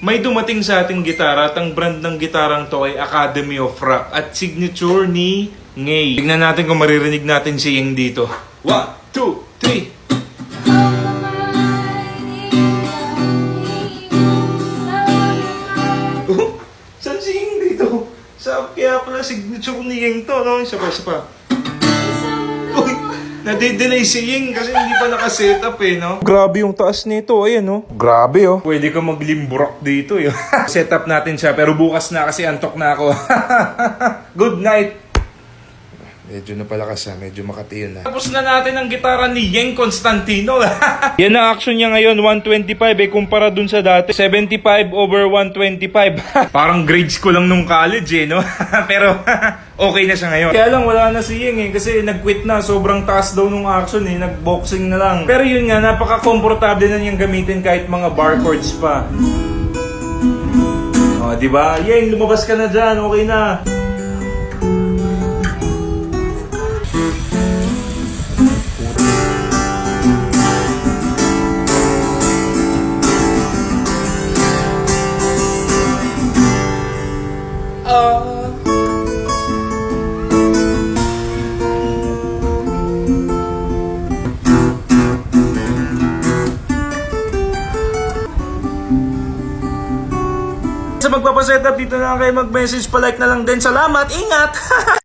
May dumating sa ating gitara at ang brand ng gitarang to ay Academy of Rock at signature ni Ngay. Tignan natin kung maririnig natin si Ying dito. 1, 2, 3. Saan si Ying dito? Kaya pala signature ni Ying to, no? Isa pa. Uy, nade-delay si Ying kasi hindi pa nakasetup eh, no? Grabe yung taas nito, ayan, no? Grabe, oh. Pwede ka maglimburok dito, yun. Setup natin siya, pero bukas na kasi antok na ako. Good night! Medyo napalakas ha, medyo makatiyon na. Tapos na natin ang gitara ni Yeng Constantino. Yan ang action niya ngayon, 125 eh, kumpara dun sa dati. 75/125. Parang grades ko lang nung college eh, no? Pero okay na siya ngayon. Kaya lang wala na si Yeng eh, kasi nag-quit na. Sobrang taas daw nung action eh, nag-boxing na lang. Pero yun nga, napaka-komportable na niyang gamitin kahit mga bar chords pa. O, diba? Yeng, lumabas ka na dyan, okay na. Sa magpapasetup dito na lang kayo mag-message, pa-like na lang din. Salamat, ingat!